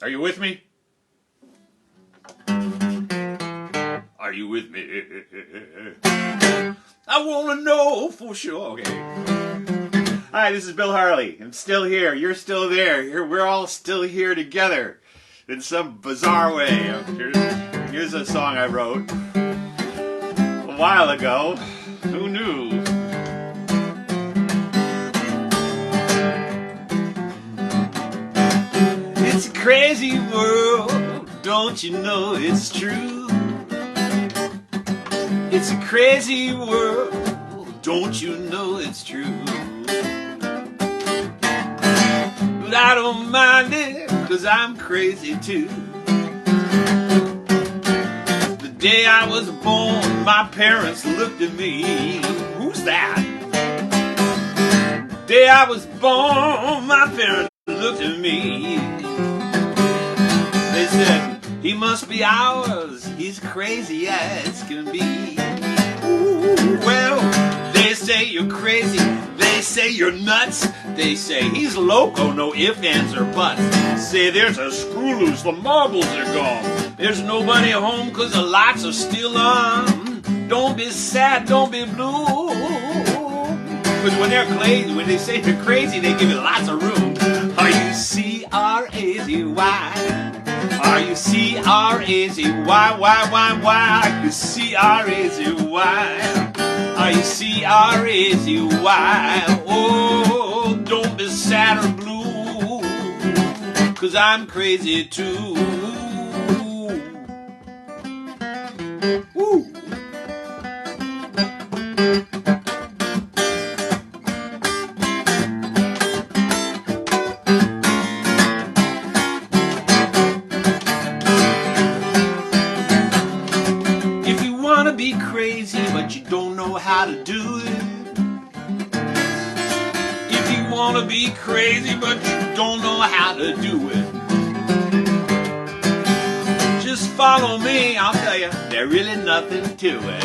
Are you with me? Are you with me? I want to know for sure. Okay. Hi, this is Bill Harley. I'm still here. You're still there. We're all still here together in some bizarre way. Here's a song I wrote a while ago. Who knew? It's a crazy world, don't you know it's true? It's a crazy world, don't you know it's true? But I don't mind it, 'cause I'm crazy too. The day I was born, my parents looked at me. Who's that? The day I was born, my parents looked at me. They said, he must be ours, he's crazy as can be. Ooh, well, they say you're crazy, they say you're nuts, they say he's loco, no ifs, ands, or buts. Say there's a screw loose, the marbles are gone. There's nobody home 'cause the lights are still on. Don't be sad, don't be blue. 'Cause when they're crazy, when they say they're crazy, they give you lots of room. Are you C-R-A-Z-Y? Are you C-R-A-Z-Y? Why? Are you C-R-A-Z-Y? Are you C-R-A-Z-Y? Oh, don't be sad or blue, 'cause I'm crazy too. Woo. Be crazy, but you don't know how to do it. If you want to be crazy, but you don't know how to do it, just follow me, I'll tell you, there's really nothing to it.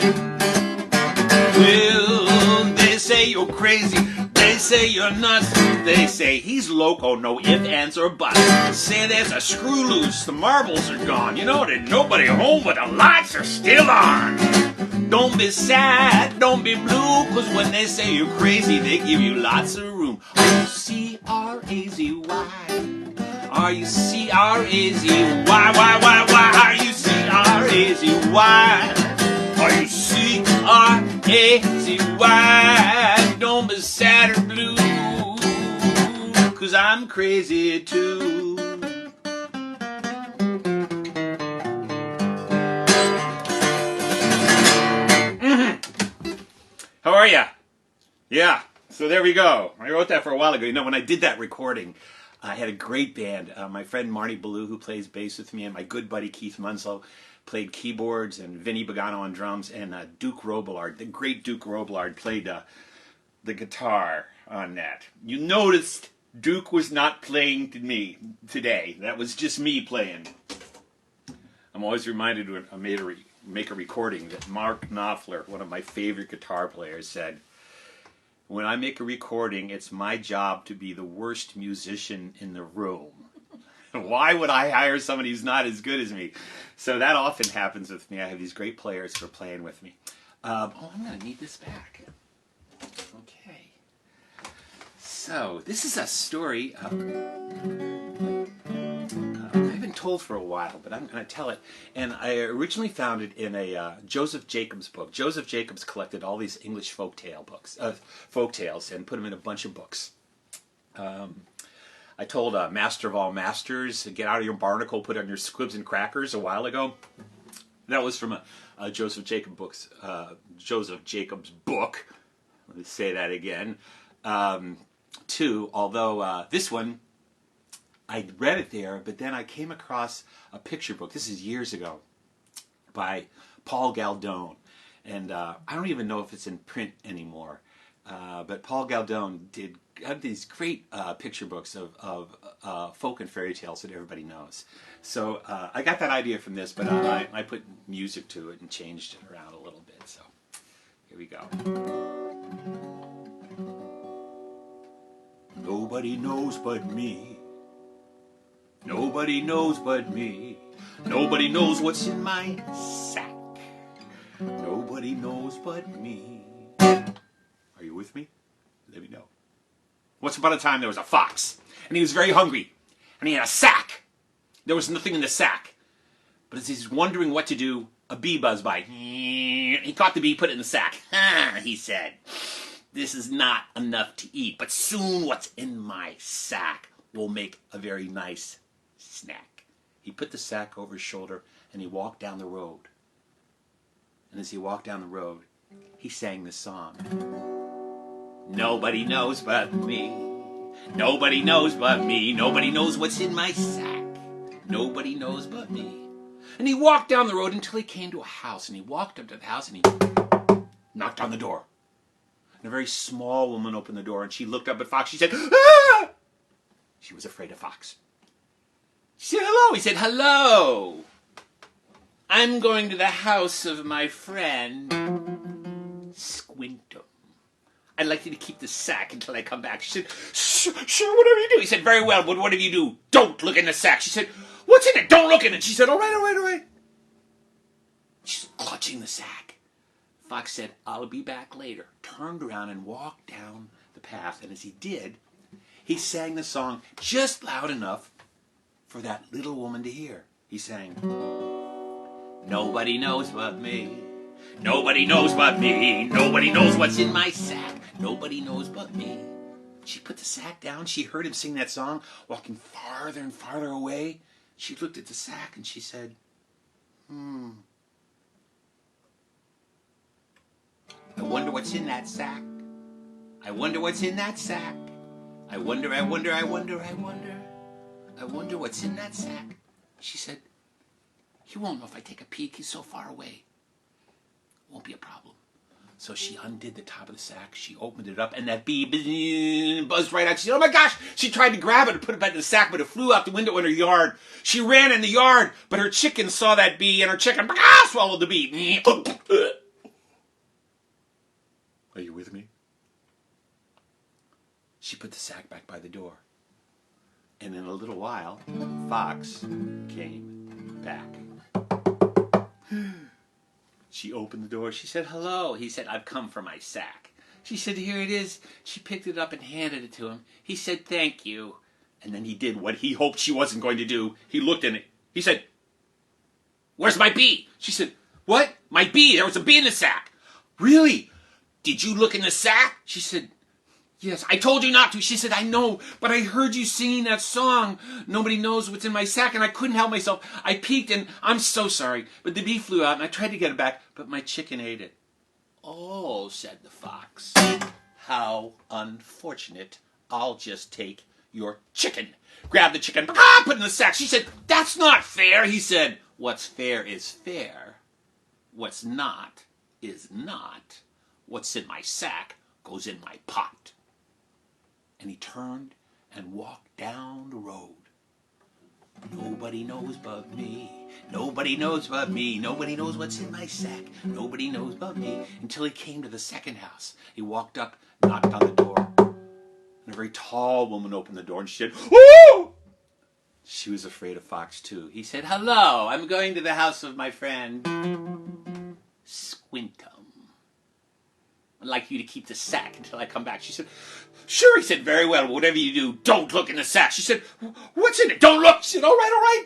Well, they say you're crazy, they say you're nuts, they say he's loco, no ifs, ands, or buts. Say there's a screw loose, the marbles are gone. You know, there's nobody home, but the lights are still on. Don't be sad, don't be blue, 'cause when they say you're crazy, they give you lots of room. Are you C-R-A-Z-Y? Are you C-R-A-Z-Y? Why? Are you C-R-A-Z-Y? Are you C-R-A-Z-Y? Don't be sad or blue, 'cause I'm crazy too. How are ya? Yeah, so there we go. I wrote that for a while ago. You know, when I did that recording, I had a great band. My friend Marty Ballou, who plays bass with me, and my good buddy Keith Munslow played keyboards, and Vinny Bogano on drums, and Duke Robillard, the great Duke Robillard, played the guitar on that. You noticed Duke was not playing to me today. That was just me playing. I'm always reminded when I make a recording that Mark Knopfler, one of my favorite guitar players, said, when I make a recording, it's my job to be the worst musician in the room. Why would I hire somebody who's not as good as me? So that often happens with me. I have these great players who are playing with me. I'm going to need this back. Okay. So this is a story I've been told for a while, but I'm going to tell it. And I originally found it in a Joseph Jacobs book. Joseph Jacobs collected all these English folk tales, and put them in a bunch of books. I told Master of All Masters, get out of your barnacle, put on your squibs and crackers a while ago. That was from a Joseph Jacobs book. Let me say that again. Although this one, I read it there, but then I came across a picture book. This is years ago, by Paul Galdone, and I don't even know if it's in print anymore. But Paul Galdone had these great picture books of folk and fairy tales that everybody knows. So I got that idea from this, but I put music to it and changed it around a little bit. So here we go. Nobody knows but me Nobody knows but me. Nobody knows what's in my sack. Nobody knows but me. Are you with me? Let me know. Once upon a time, there was a fox, and he was very hungry, and he had a sack. There was nothing in the sack. But as he's wondering what to do, a bee buzzed by. He caught the bee, put it in the sack. He said, this is not enough to eat, but soon what's in my sack will make a very nice snack. He put the sack over his shoulder, and he walked down the road. And as he walked down the road, he sang this song. Nobody knows but me. Nobody knows but me. Nobody knows what's in my sack. Nobody knows but me. And he walked down the road until he came to a house. And he walked up to the house and he knocked on the door. And a very small woman opened the door and she looked up at Fox. She said, ah! She was afraid of Fox. She said, hello. He said, hello. I'm going to the house of my friend Squintum. I'd like you to keep the sack until I come back. She said, sure, whatever you do. He said, very well, but whatever you do, don't look in the sack. She said, what's in it? Don't look in it. She said, all right. She's clutching the sack. Fox said, I'll be back later. Turned around and walked down the path. And as he did, he sang the song just loud enough for that little woman to hear. He sang, nobody knows but me. Nobody knows but me. Nobody knows what's in my sack. Nobody knows but me. She put the sack down. She heard him sing that song, walking farther and farther away. She looked at the sack and she said, I wonder what's in that sack. I wonder what's in that sack. I wonder what's in that sack. She said, he won't know if I take a peek. He's so far away. Won't be a problem. So she undid the top of the sack. She opened it up, and that bee buzzed right out. She said, oh my gosh! She tried to grab it and put it back in the sack, but it flew out the window in her yard. She ran in the yard, but her chicken saw that bee, and her chicken swallowed the bee. Are you with me? She put the sack back by the door. And in a little while, Fox came back. She opened the door. She said, hello. He said, I've come for my sack. She said, here it is. She picked it up and handed it to him. He said, thank you. And then he did what he hoped she wasn't going to do. He looked in it. He said, where's my bee? She said, what? My bee? There was a bee in the sack. Really? Did you look in the sack? She said, yes, I told you not to. She said, I know, but I heard you singing that song. Nobody knows what's in my sack, and I couldn't help myself. I peeked, and I'm so sorry. But the bee flew out, and I tried to get it back, but my chicken ate it. Oh, said the fox, how unfortunate. I'll just take your chicken. Grabbed the chicken, put it in the sack. She said, that's not fair. He said, what's fair is fair. What's not is not. What's in my sack goes in my pot. And he turned and walked down the road. Nobody knows but me. Nobody knows but me. Nobody knows what's in my sack. Nobody knows but me. Until he came to the second house. He walked up, knocked on the door. And a very tall woman opened the door and she said, woo! She was afraid of Fox too. He said, hello, I'm going to the house of my friend Squintum. I'd like you to keep the sack until I come back. She said, sure. He said, very well, whatever you do, don't look in the sack. She said, what's in it? Don't look. She said, all right.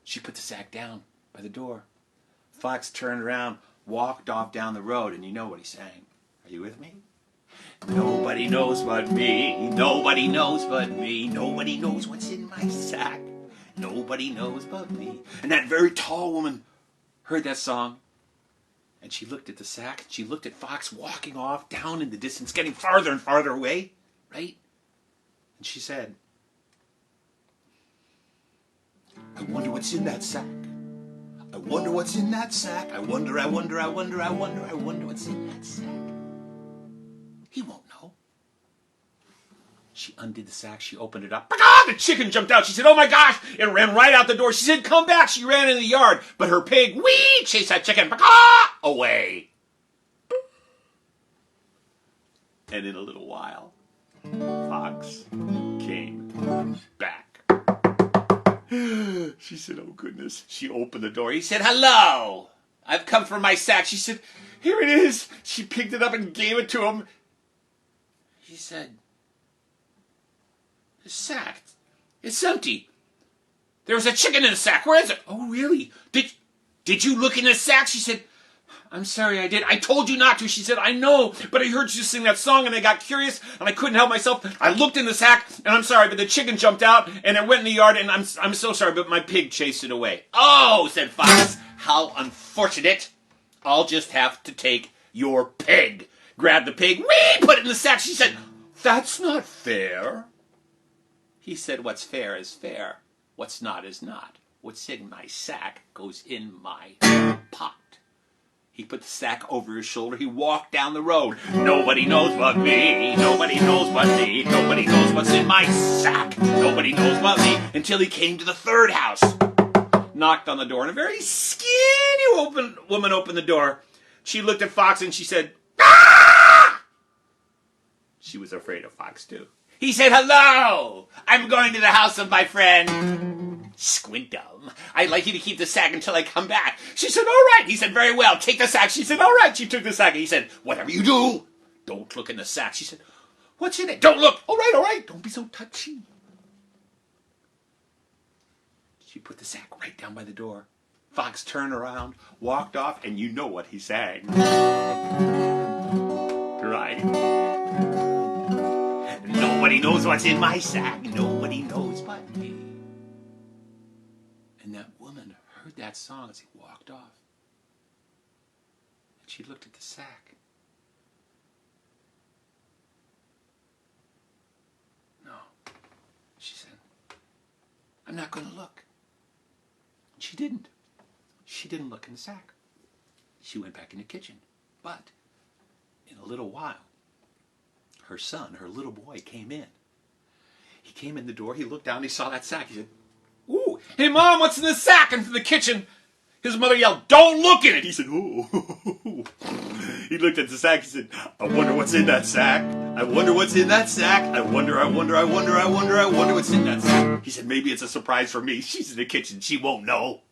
She put the sack down by the door. Fox turned around, walked off down the road, and you know what he sang. Are you with me? Nobody knows but me. Nobody knows but me. Nobody knows what's in my sack. Nobody knows but me. And that very tall woman heard that song. And she looked at the sack, and she looked at Fox walking off down in the distance, getting farther and farther away, right? And she said, I wonder what's in that sack. I wonder what's in that sack. I wonder what's in that sack. He won't know. She undid the sack. She opened it up. The chicken jumped out. She said, oh my gosh. It ran right out the door. She said, come back. She ran in the yard. But her pig, wee, chased that chicken away. And in a little while, Fox came back. She said, oh, goodness. She opened the door. He said, hello. I've come for my sack. She said, here it is. She picked it up and gave it to him. He said, the sack, it's empty. There was a chicken in the sack. Where is it? Oh, really? Did you look in the sack? She said, I'm sorry, I did. I told you not to. She said, I know, but I heard you sing that song and I got curious and I couldn't help myself. I looked in the sack and I'm sorry, but the chicken jumped out and it went in the yard and I'm so sorry, but my pig chased it away. Oh, said Fox, how unfortunate. I'll just have to take your pig. Grabbed the pig, whee, put it in the sack. She said, that's not fair. He said, what's fair is fair. What's not is not. What's in my sack goes in my pot. He put the sack over his shoulder. He walked down the road. Nobody knows but me. Nobody knows but me. Nobody knows what's in my sack. Nobody knows but me. Until he came to the third house. Knocked on the door, and a very skinny woman opened the door. She looked at Fox and she said, ah! She was afraid of Fox too. He said, hello. I'm going to the house of my friend Squintum. I'd like you to keep the sack until I come back. She said, all right. He said, very well. Take the sack. She said, all right. She took the sack. He said, whatever you do, don't look in the sack. She said, what's in it? Don't look. All right, all right. Don't be so touchy. She put the sack right down by the door. Fox turned around, walked off, and you know what he sang. Right. Nobody knows what's in my sack. Nobody knows but me. And that woman heard that song as he walked off. And she looked at the sack. No. She said, I'm not going to look. She didn't. She didn't look in the sack. She went back in the kitchen. But in a little while, her son, her little boy, came in. He came in the door. He looked down. He saw that sack. He said, ooh, hey, Mom, what's in the sack? And from the kitchen, his mother yelled, don't look in it. He said, ooh. He looked at the sack. He said, I wonder what's in that sack. I wonder what's in that sack. I wonder what's in that sack. He said, maybe it's a surprise for me. She's in the kitchen. She won't know.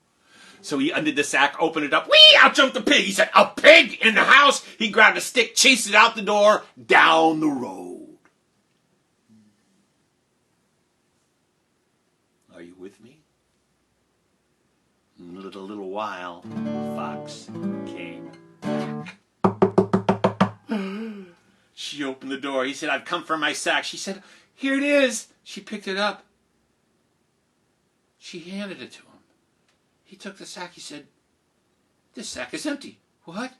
So he undid the sack, opened it up. Whee! Out jumped the pig. He said, a pig in the house. He grabbed a stick, chased it out the door, down the road. Are you with me? In a little while, Fox came back. She opened the door. He said, I've come for my sack. She said, here it is. She picked it up. She handed it to him. He took the sack. He said, this sack is empty. What?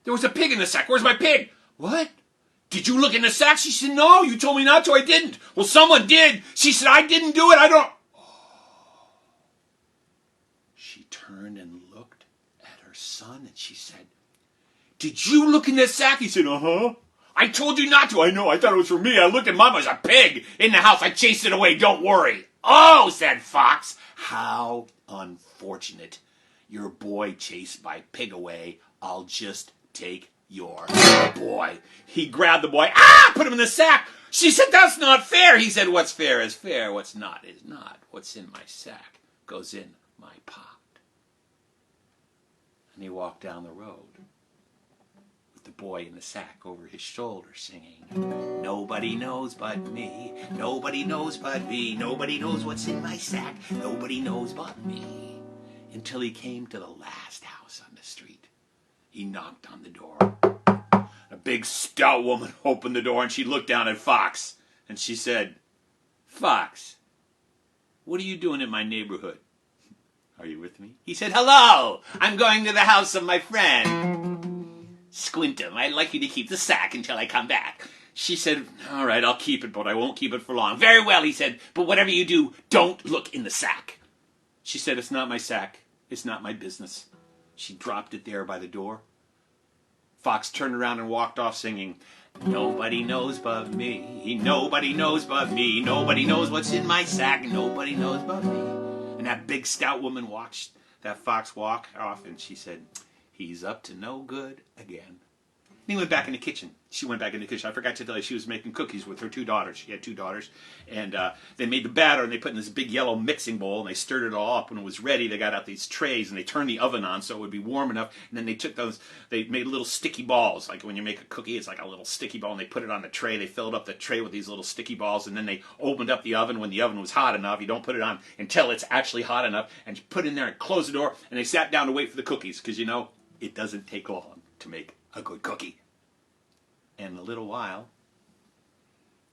There was a pig in the sack. Where's my pig? What? Did you look in the sack? She said, no, you told me not to. I didn't. Well, someone did. She said, I didn't do it. I don't. Oh. She turned and looked at her son and she said, did you look in the sack? He said, uh-huh. I told you not to. I know. I thought it was for me. I looked at Mama. There's a pig in the house. I chased it away. Don't worry. Oh, said Fox. How unfortunate. Your boy chased my pig away. I'll just take your boy. He grabbed the boy. Ah! Put him in the sack. She said, that's not fair. He said, what's fair is fair. What's not is not. What's in my sack goes in my pot. And he walked down the road with the boy in the sack over his shoulder singing, nobody knows but me. Nobody knows but me. Nobody knows what's in my sack. Nobody knows but me. Until he came to the last house on the street. He knocked on the door. A big stout woman opened the door and she looked down at Fox and she said, Fox, what are you doing in my neighborhood? Are you with me? He said, hello, I'm going to the house of my friend Squintum. I'd like you to keep the sack until I come back. She said, all right, I'll keep it, but I won't keep it for long. Very well, he said, but whatever you do, don't look in the sack. She said, it's not my sack. It's not my business. She dropped it there by the door. Fox turned around and walked off singing, nobody knows but me. Nobody knows but me. Nobody knows what's in my sack. Nobody knows but me. And that big stout woman watched that fox walk off and she said, he's up to no good again. And he went back in the kitchen. she went back in the kitchen. I forgot to tell you, she was making cookies with her 2 daughters. She had 2 daughters. And they made the batter, and they put it in this big yellow mixing bowl, and they stirred it all up. When it was ready, they got out these trays, and they turned the oven on so it would be warm enough. And then they took those, they made little sticky balls. Like when you make a cookie, it's like a little sticky ball, and they put it on the tray. They filled up the tray with these little sticky balls, and then they opened up the oven when the oven was hot enough. You don't put it on until it's actually hot enough, and you put it in there and close the door, and they sat down to wait for the cookies, because you know, it doesn't take long to make a good cookie. And in a little while,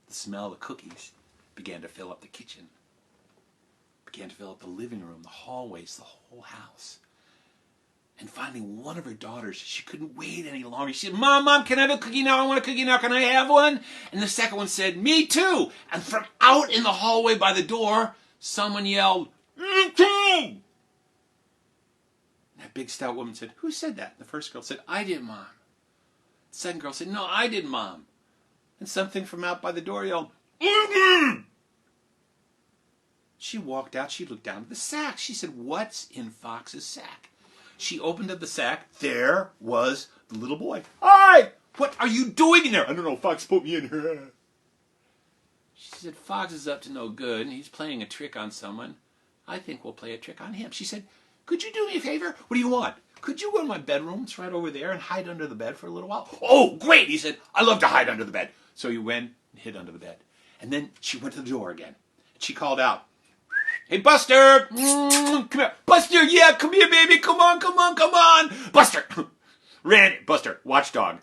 the smell of the cookies began to fill up the kitchen, began to fill up the living room, the hallways, the whole house. And finally, one of her daughters, she couldn't wait any longer. She said, Mom, can I have a cookie now? I want a cookie now. Can I have one? And the second one said, me too. And from out in the hallway by the door, someone yelled, me too. That big stout woman said, who said that? The first girl said, I did, Mom. The second girl said, no, I did, Mom. And something from out by the door yelled, mm-hmm. She walked out. She looked down at the sack. She said, what's in Fox's sack? She opened up the sack. There was the little boy. Hi! What are you doing in there? I don't know. Fox put me in here. She said, Fox is up to no good, and he's playing a trick on someone. I think we'll play a trick on him. She said, could you do me a favor? What do you want? Could you go to my bedroom? It's right over there, and hide under the bed for a little while. Oh, great, he said. I love to hide under the bed. So he went and hid under the bed. And then she went to the door again. She called out, hey, Buster! Come here. Buster, yeah, come here, baby. Come on. Buster! Buster, watchdog.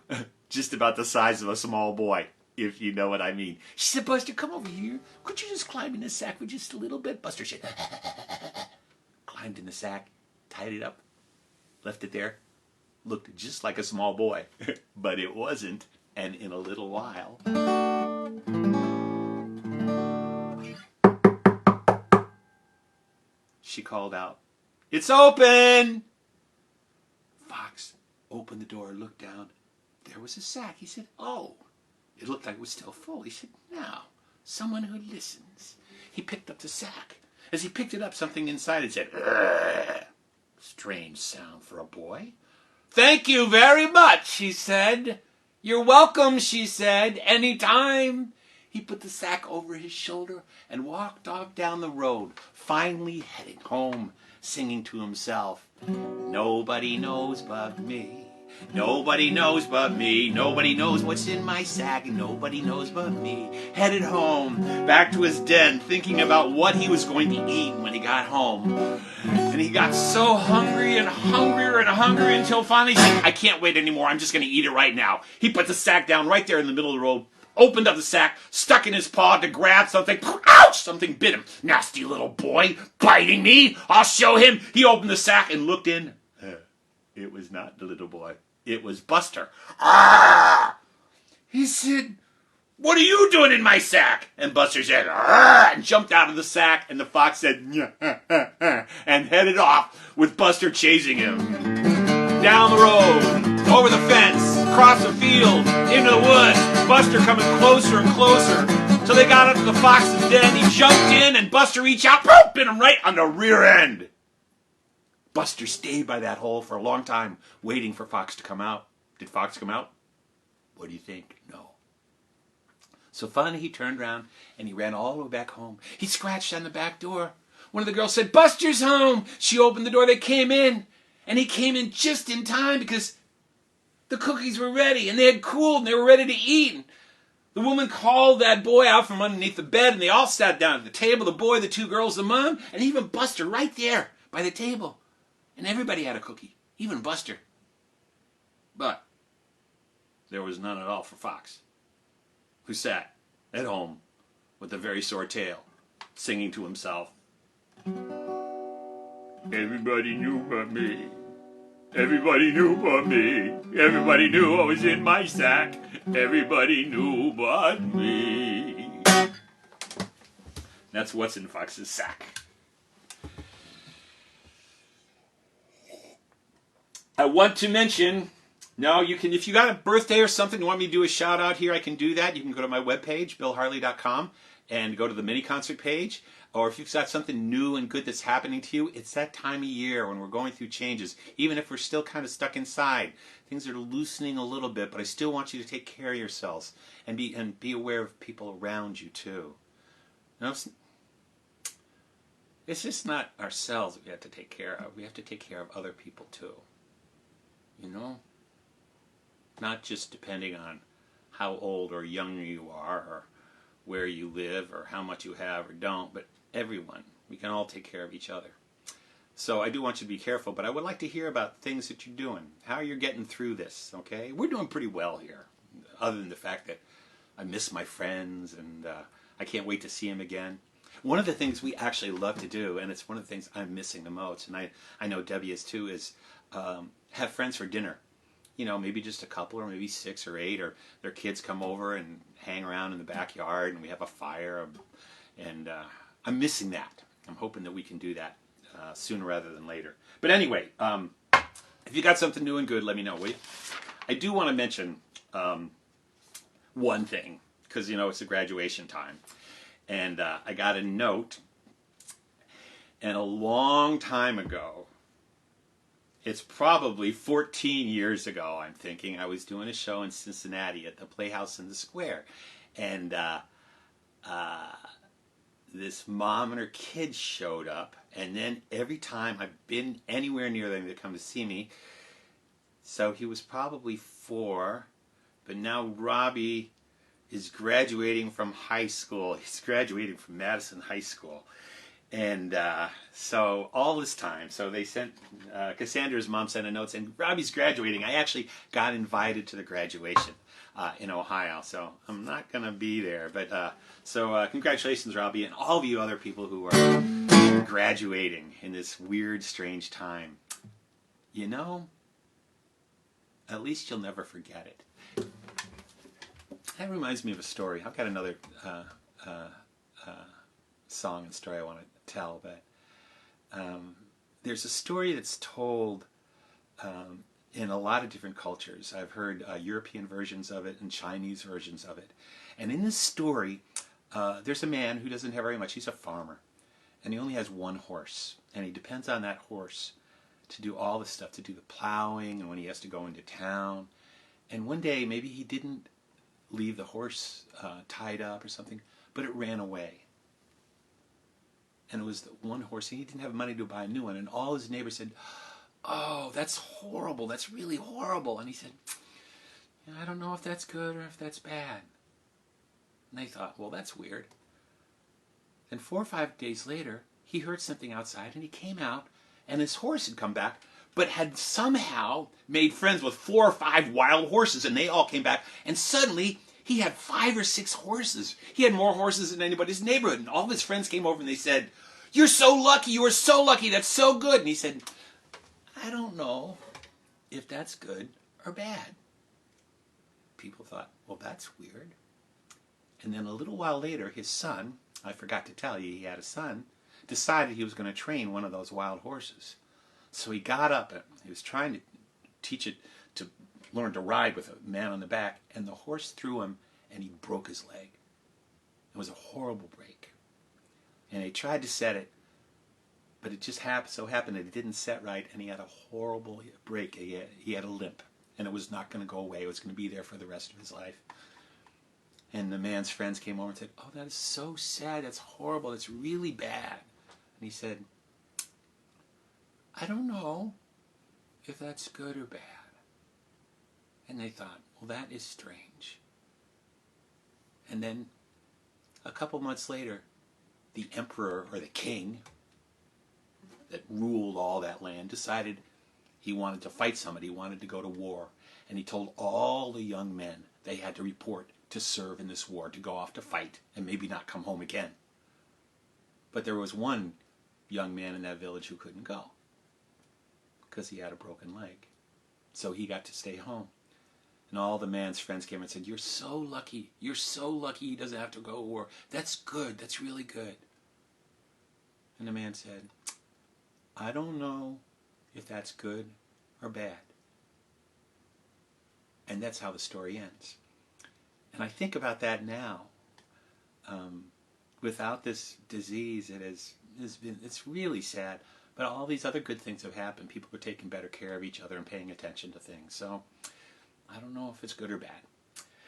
Just about the size of a small boy, if you know what I mean. She said, Buster, come over here. Could you just climb in the sack for just a little bit? Buster said, climbed in the sack, tied it up, left it there. Looked just like a small boy, but it wasn't. And in a little while, she called out, it's open! Fox opened the door, looked down. There was a sack. He said, oh. It looked like it was still full. He said, now, someone who listens. He picked up the sack. As he picked it up, something inside it said, Urgh. Strange sound for a boy. Thank you very much, he said. You're welcome, she said, anytime. He put the sack over his shoulder and walked off down the road, finally heading home, singing to himself, nobody knows but me. Nobody knows but me. Nobody knows what's in my sack. Nobody knows but me. Headed home, back to his den, thinking about what he was going to eat when he got home. And he got so hungry and hungrier and hungry until finally he said, I can't wait anymore. I'm just going to eat it right now. He put the sack down right there in the middle of the road, opened up the sack, stuck in his paw to grab something. Ouch! Something bit him. Nasty little boy, biting me. I'll show him. He opened the sack and looked in. It was not the little boy. It was Buster. Ah! He said, what are you doing in my sack? And Buster said, ah! And jumped out of the sack. And the fox said, and headed off with Buster chasing him. Down the road, over the fence, across the field, into the woods. Buster coming closer and closer. Till they got up to the fox's den. He jumped in and Buster reached out, bit him right on the rear end. Buster stayed by that hole for a long time, waiting for Fox to come out. Did Fox come out? What do you think? No. So finally he turned around and he ran all the way back home. He scratched on the back door. One of the girls said, Buster's home. She opened the door. They came in. And he came in just in time because the cookies were ready and they had cooled and they were ready to eat. The woman called that boy out from underneath the bed and they all sat down at the table. The boy, the 2 girls, the mom, and even Buster right there by the table. And everybody had a cookie, even Buster. But there was none at all for Fox, who sat at home with a very sore tail, singing to himself. Everybody knew but me. Everybody knew but me. Everybody knew I was in my sack. Everybody knew but me. That's what's in Fox's sack. I want to mention, no, you can, if you got a birthday or something, you want me to do a shout out here, I can do that. You can go to my webpage, billharley.com, and go to the mini concert page. Or if you've got something new and good that's happening to you, it's that time of year when we're going through changes. Even if we're still kind of stuck inside, things are loosening a little bit, but I still want you to take care of yourselves and be aware of people around you too. You know, it's just not ourselves that we have to take care of. We have to take care of other people too. You know? Not just depending on how old or young you are or where you live or how much you have or don't, but everyone. We can all take care of each other. So I do want you to be careful, but I would like to hear about things that you're doing, how you're getting through this, okay? We're doing pretty well here, other than the fact that I miss my friends and I can't wait to see them again. One of the things we actually love to do, and it's one of the things I'm missing the most, and I know Debbie is too, is have friends for dinner. You know, maybe just a couple or maybe 6 or 8, or their kids come over and hang around in the backyard and we have a fire. And I'm missing that. I'm hoping that we can do that sooner rather than later. But anyway, if you got something new and good, let me know, will you? I do want to mention one thing, because, you know, it's a graduation time. And I got a note, and a long time ago, it's probably 14 years ago, I'm thinking, I was doing a show in Cincinnati at the Playhouse in the Square. And this mom and her kids showed up, and then every time I've been anywhere near them, they come to see me. So he was probably 4, but now Robbie is graduating from high school. He's graduating from Madison High School. And so all this time, so they sent, Cassandra's mom sent a note saying, Robbie's graduating. I actually got invited to the graduation in Ohio, so I'm not going to be there. But so congratulations, Robbie, and all of you other people who are graduating in this weird, strange time. You know, at least you'll never forget it. That reminds me of a story. I've got another song and story I want to tell, but there's a story that's told in a lot of different cultures. I've heard European versions of it and Chinese versions of it. And in this story, there's a man who doesn't have very much. He's a farmer, and he only has 1 horse, and he depends on that horse to do all the stuff, to do the plowing and when he has to go into town. And one day, maybe he didn't leave the horse tied up or something, but it ran away. And it was the 1 horse, and he didn't have money to buy a new one. And all his neighbors said, oh, that's horrible, that's really horrible. And he said, I don't know if that's good or if that's bad. And they thought, well, that's weird. And 4 or 5 days later, he heard something outside, and he came out, and his horse had come back, but had somehow made friends with 4 or 5 wild horses, and they all came back, and suddenly he had 5 or 6 horses. He had more horses than anybody's neighborhood, and all of his friends came over and they said, you're so lucky, you are so lucky, that's so good. And he said, I don't know if that's good or bad. People thought, well, that's weird. And then a little while later, his son, I forgot to tell you he had a son, decided he was going to train one of those wild horses. So he got up and he was trying to teach it to learn to ride with a man on the back, and the horse threw him and he broke his leg. It was a horrible break. And they tried to set it, but it just so happened that it didn't set right, and he had a horrible break. He had a limp, and it was not going to go away. It was going to be there for the rest of his life. And the man's friends came over and said, oh, that is so sad. That's horrible. That's really bad. And he said, I don't know if that's good or bad. And they thought, well, that is strange. And then a couple months later, the emperor or the king that ruled all that land decided he wanted to fight somebody. He wanted to go to war. And he told all the young men they had to report to serve in this war, to go off to fight and maybe not come home again. But there was one young man in that village who couldn't go because he had a broken leg. So he got to stay home. And all the man's friends came and said, you're so lucky. You're so lucky he doesn't have to go to war. That's good. That's really good. And the man said, I don't know if that's good or bad. And that's how the story ends. And I think about that now. without this disease, it's really sad. But all these other good things have happened. People are taking better care of each other and paying attention to things. So I don't know if it's good or bad.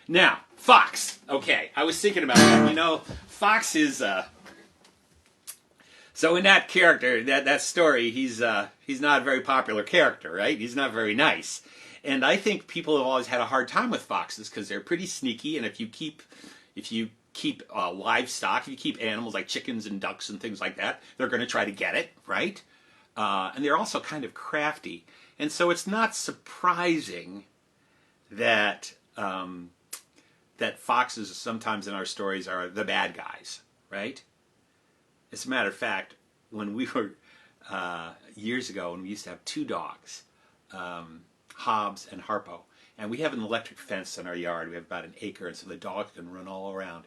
Now, Fox. Okay, I was thinking about that. You know, Fox is so in that character, that story, he's not a very popular character, right? He's not very nice. And I think people have always had a hard time with foxes because they're pretty sneaky, and if you keep livestock, if you keep animals like chickens and ducks and things like that, they're going to try to get it, right? And they're also kind of crafty. And so it's not surprising that that foxes sometimes in our stories are the bad guys, right? As a matter of fact, when we were, years ago, when we used to have two dogs, Hobbs and Harpo, and we have an electric fence in our yard. We have about an acre, and so the dogs can run all around.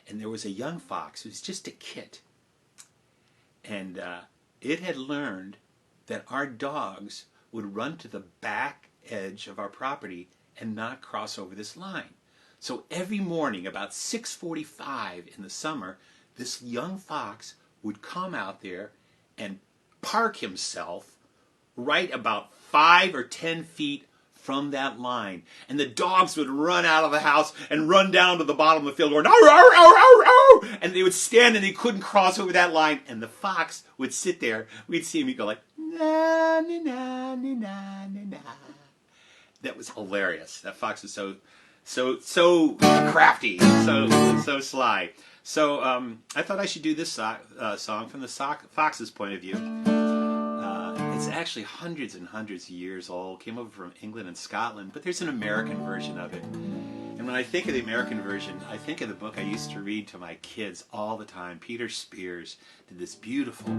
And there was a young fox who was just a kit, and it had learned that our dogs would run to the back edge of our property and not cross over this line. So every morning, about 6:45 in the summer, this young fox would come out there and park himself right about 5 or 10 feet from that line. And the dogs would run out of the house and run down to the bottom of the field going, "Arr, arr, arr, arr, arr!" And they would stand and they couldn't cross over that line. And the fox would sit there. We'd see him, he'd go like, "Na, na, na, na, na, na, na." That was hilarious. That fox was so crafty, so sly. So I thought I should do this song from the fox's point of view. It's actually hundreds and hundreds of years old. Came over from England and Scotland, but there's an American version of it. And when I think of the American version, I think of the book I used to read to my kids all the time. Peter Spears did this beautiful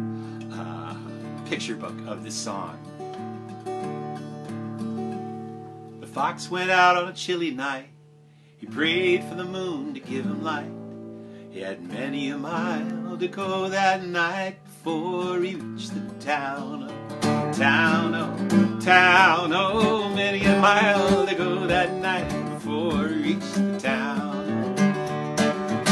picture book of this song. The fox went out on a chilly night. He prayed for the moon to give him light. He had many a mile to go that night before he reached the town. Oh, town, oh, town, oh, many a mile to go that night before he reached the town.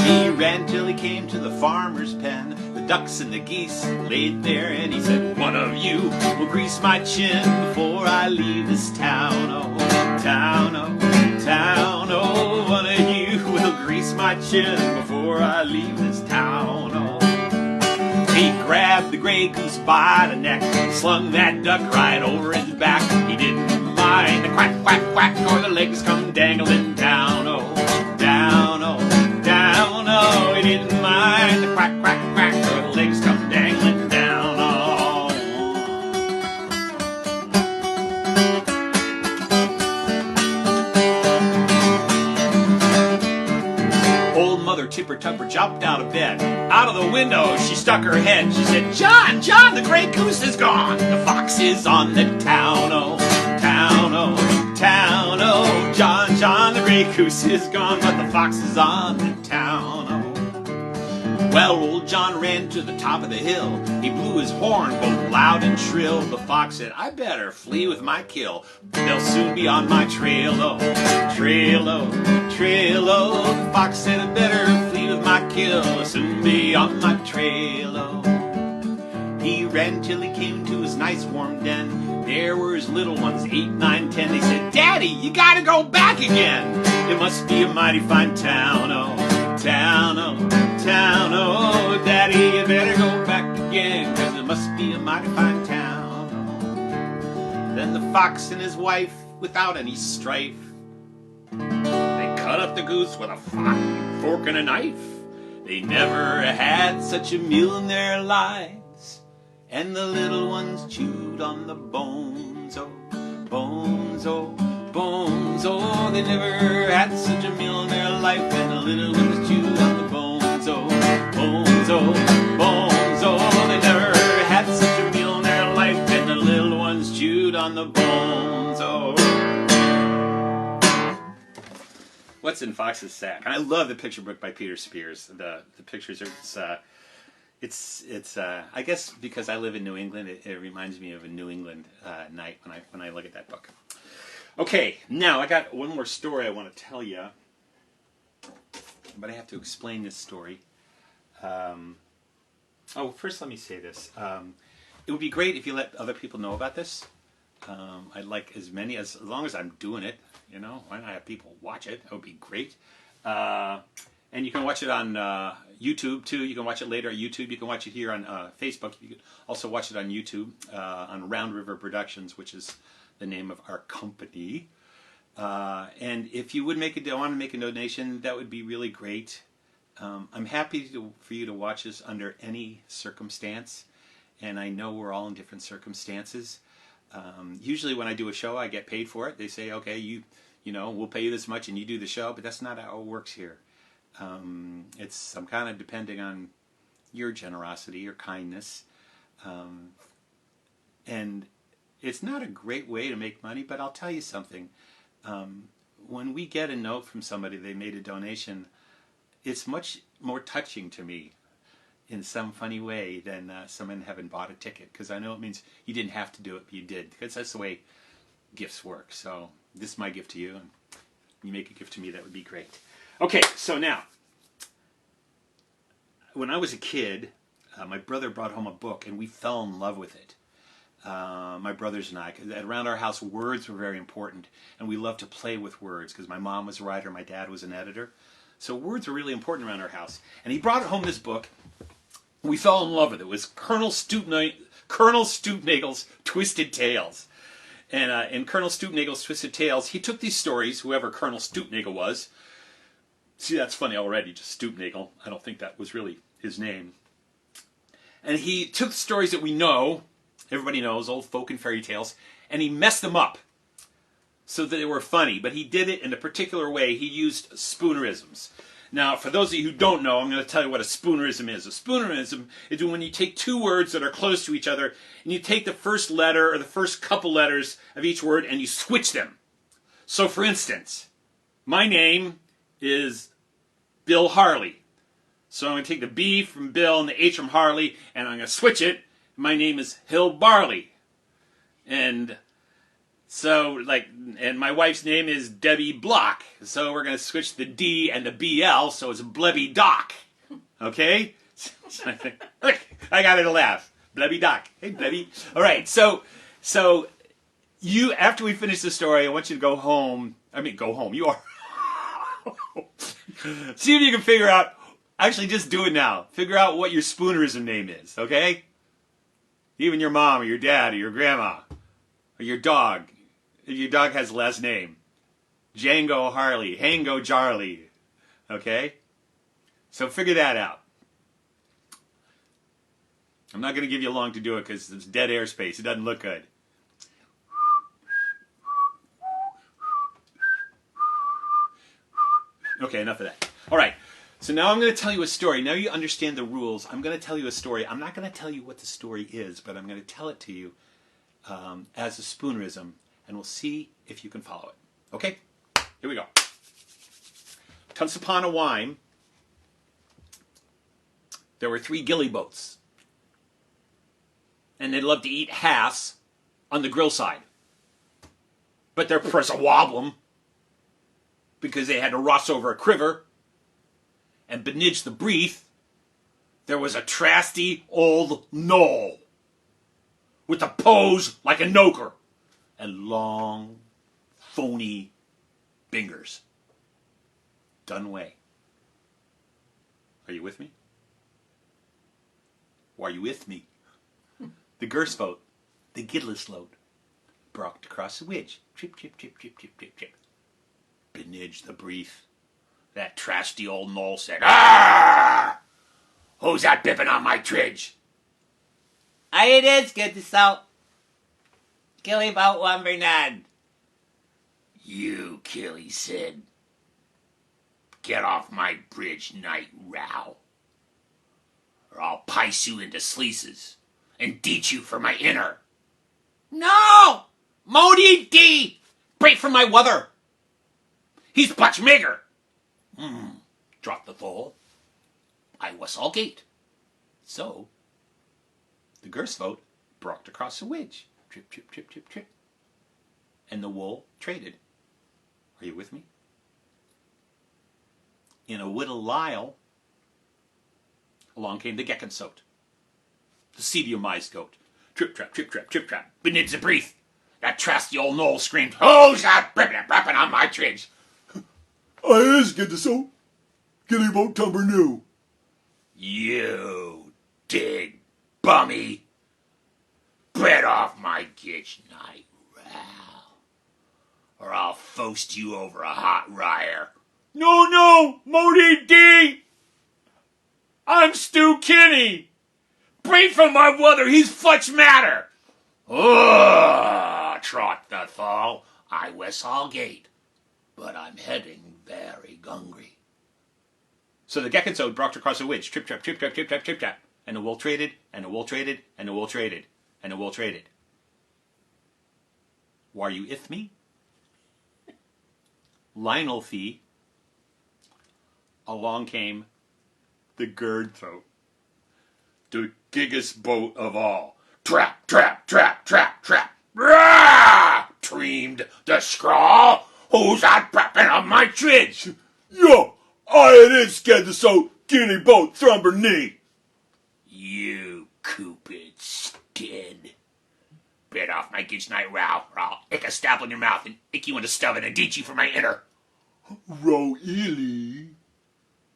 He ran till he came to the farmer's pen. The ducks and the geese laid there, and he said, "One of you will grease my chin before I leave this town. Oh, town, oh, town, oh, one of you will grease my chin before I leave this town." Oh. He grabbed the gray goose by the neck, slung that duck right over his back. He didn't mind the quack, quack, quack, or the legs come dangling down. Oh, down, oh, down, oh. He didn't mind the quack, quack, quack, or the legs come dangling down. Oh. Old Mother Tipper Tupper jumped out of bed. Out of the window she stuck her head. She said, "John, John, the gray goose is gone. The fox is on the town, oh, town, oh, town, oh. John, John, the gray goose is gone, but the fox is on the town, oh." Well, old John ran to the top of the hill. He blew his horn both loud and shrill. The fox said, "I better flee with my kill. They'll soon be on my trail, oh, trail, oh, trail, oh." The fox said, "I better flee with my kill. They'll soon be on my trail, oh." He ran till he came to his nice warm den. There were his little ones, 8, 9, 10. They said, "Daddy, you gotta go back again. It must be a mighty fine town, oh, town, oh, town, oh. Daddy, you better go back again, 'cause it must be a mighty fine town, oh." Then the fox and his wife, without any strife, they cut up the goose with a fork and a knife. They never had such a meal in their lives, and the little ones chewed on the bones, oh, bones, oh, bones, oh. They never had such a meal in their life, and the little ones chewed on the bones, oh, bones, oh, bones, oh. They never had such a meal in their life, and the little ones chewed on the bones, oh. What's in Fox's Sack? I love the picture book by Peter Spears. The pictures are it's I guess because I live in New England, it reminds me of a New England night when I look at that book. Okay, now I got one more story I want to tell you, but I have to explain this story. Oh, first let me say this. It would be great if you let other people know about this. I'd like as many, as long as I'm doing it, you know, why not have people watch it? That would be great. And you can watch it on YouTube too. You can watch it later on YouTube. You can watch it here on Facebook. You can also watch it on YouTube on Round River Productions, which is the name of our company. And if you would want to make a donation, that would be really great. I'm happy for you to watch this under any circumstance, and I know we're all in different circumstances. Usually when I do a show, I get paid for it. They say, okay, you know, we'll pay you this much and you do the show, but that's not how it works here. It's I'm kind of depending on your generosity, your kindness, and it's not a great way to make money, but I'll tell you something. When we get a note from somebody they made a donation, it's much more touching to me in some funny way than someone having bought a ticket, because I know it means you didn't have to do it, but you did, because that's the way gifts work. So this is my gift to you, and you make a gift to me, that would be great. Okay, so now, when I was a kid, my brother brought home a book, and we fell in love with it. My brothers and I, 'cause around our house, words were very important, and we loved to play with words, because my mom was a writer, my dad was an editor. So words were really important around our house. And he brought home this book. We fell in love with it. It was Colonel Stupnagel's Twisted Tales. And in Colonel Stupnagel's Twisted Tales, he took these stories, whoever Colonel Stupnagel was. See, that's funny already, just Stupnagel. I don't think that was really his name. And he took stories that we know, everybody knows, old folk and fairy tales, and he messed them up so that they were funny, but he did it in a particular way. He used Spoonerisms. Now, for those of you who don't know, I'm going to tell you what a Spoonerism is. A Spoonerism is when you take two words that are close to each other, and you take the first letter or the first couple letters of each word and you switch them. So, for instance, my name is Bill Harley. So I'm going to take the B from Bill and the H from Harley, and I'm going to switch it. My name is Hill Barley. And so, and my wife's name is Debbie Block. So we're going to switch the D and the BL, so it's Blebby Doc. Okay? Look, I got it to laugh. Blebby Doc. Hey, Blebby. All right, so you, after we finish the story, I want you to go home. I mean, go home. You are. See if you can figure out, actually just do it now. Figure out what your Spoonerism name is, okay? Even your mom or your dad or your grandma or your dog. If your dog has a last name. Django Harley, Hango Jarley. Okay? So figure that out. I'm not going to give you long to do it because it's dead airspace. It doesn't look good. Okay, enough of that. All right. So now I'm going to tell you a story. Now you understand the rules. I'm going to tell you a story. I'm not going to tell you what the story is, but I'm going to tell it to you as a Spoonerism, and we'll see if you can follow it. Okay? Here we go. Once upon a time, there were 3 Gilly Boats, and they loved to eat halves on the grill side. But there was a wobblem, because they had to ross over a criver, and beneath the breath, there was a trasty old knoll, with a pose like a noker, and long, phony fingers. Done way. Are you with me? Are you with me? The Gerst boat, the Gidless load, brocked across the widge. Trip, trip, trip, trip, trip, trip, trip. Beneath the breath, that trasty old knoll said, "Arr! Who's that bipping on my tridge?" It is good to salt. Gilly Boat 1 Bernard. "You," Gilly said, "get off my bridge, night row, or I'll pice you into sleaces and deet you for my inner." "No! Modi D! Break from my weather! He's Butch Migger!" Dropped the thole. I was all gate. So, the Gerst boat brocked across the widge. Trip, trip, trip, trip, trip. And the wool traded. Are you with me? In a whittle Lyle, Along came the Geckensote, the seedium-eyed goat. Trip trap, trip trap, trip trap. Beneath the breath, that trusty old knoll screamed, "Who's that rapping on my trees?" I is get the soap. Gilly Boat tumber new. You dig bummy. Get off my gitch night, row, or I'll foast you over a hot ryer. No, Modi D! I'm Stu Kinney! Brief from my brother, he's futch matter! Oh, trot the thal, I west all gate, but I'm heading very hungry. So the Geckensote brought across a witch, trip trap, trip trap, trip trap, trip trap, and the wool traded, and the wool traded, and the wool traded, and the wool traded. War you ith me? Lionel Fee. Along came the Gird Throat, the giggest boat of all. Trap, trap, trap, trap, trap. Rah! Dreamed the scrawl. Who's that rapping on my tridge? Yo, I it is get the soap. Gilly Boat thumber knee. You cupid skid. Bit off my gitch night row, or I'll ick a staple in your mouth and ick you into stubbing and deech you for my inner. Row Ely.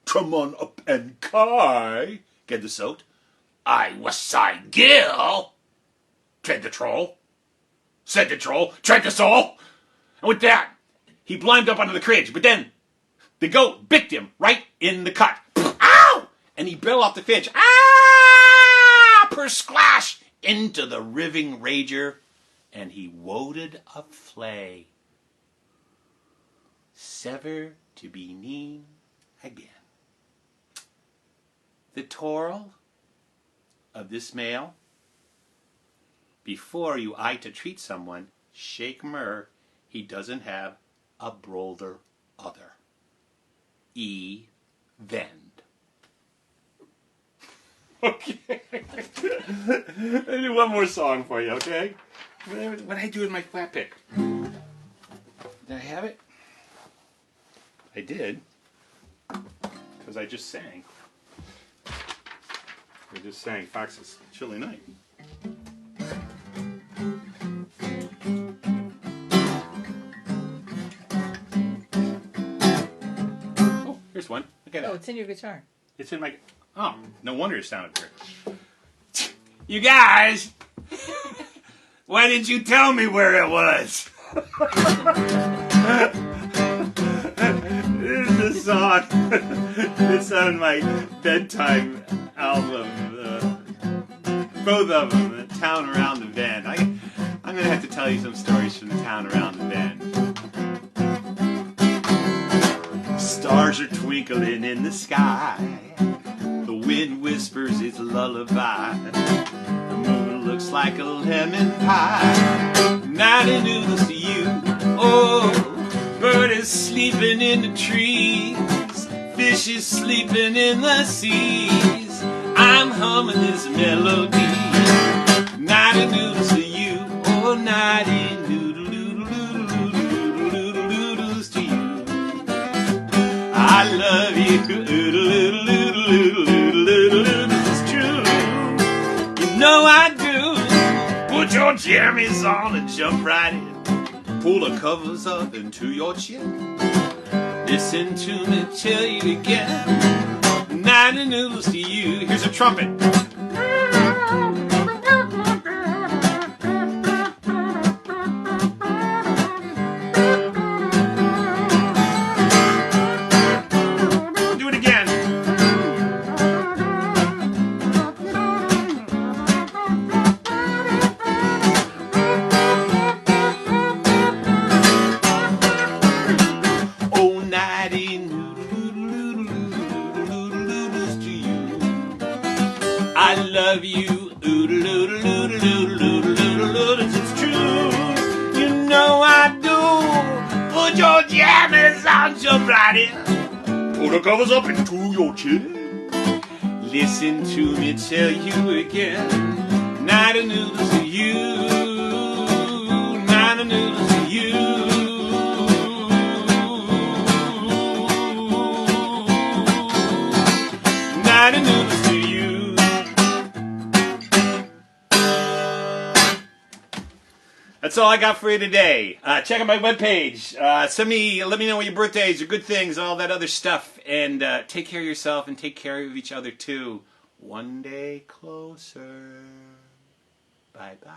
Come on up and kai. Get the soat. I was side Gil. Tread the troll. Said the troll. Tread the soul. And with that, he blimbed up onto the cridge, but then the goat bicked him right in the cut. Ow! And he bell off the fidge. Ah! Per splash! Into the riving rager, and he woted a flay. Sever to be mean again. The toral of this mail: before you eye to treat someone, shake myrrh, he doesn't have a brother other. Vend. Okay. I do one more song for you, okay? What did I do with my flat pick? Did I have it? I did. Because I just sang. I just sang Fox's Chilly Night. Oh, here's one. Look at it. Oh, it's in your guitar. It's in my... Oh, no wonder it sounded weird. You guys! Why didn't you tell me where it was? This is the song. It's on my bedtime album. Both of them, The Town Around the Bend. I'm going to have to tell you some stories from the town around the bend. Stars are twinkling in the sky. The wind whispers its lullaby. The moon looks like a lemon pie. Nighty Noodles to you. Oh, bird is sleeping in the trees. Fish is sleeping in the seas. I'm humming this melody. Nighty Noodles to you. Oh, nighty noodle, noodle, noodle, noodle, noodle, noodles to you. I love you. It's true. You know I do. Put your jammies on and jump right in. Pull the covers up into your chin. Listen to me tell you again. Nighty Noodles to you. Here's a trumpet. Do it again. Oh, nighty noodles to you. I love you. It's true. You know I do. Put your jammies on, jump right in. Pull the covers up into your chin. Listen to me tell you again. Nighty Noodles to you. Nighty Noodles to you. Nighty Noodles to you. That's all I got for you today. Check out my webpage. Let me know what your birthdays, your good things, all that other stuff. And take care of yourself and take care of each other too. One day closer. Bye-bye.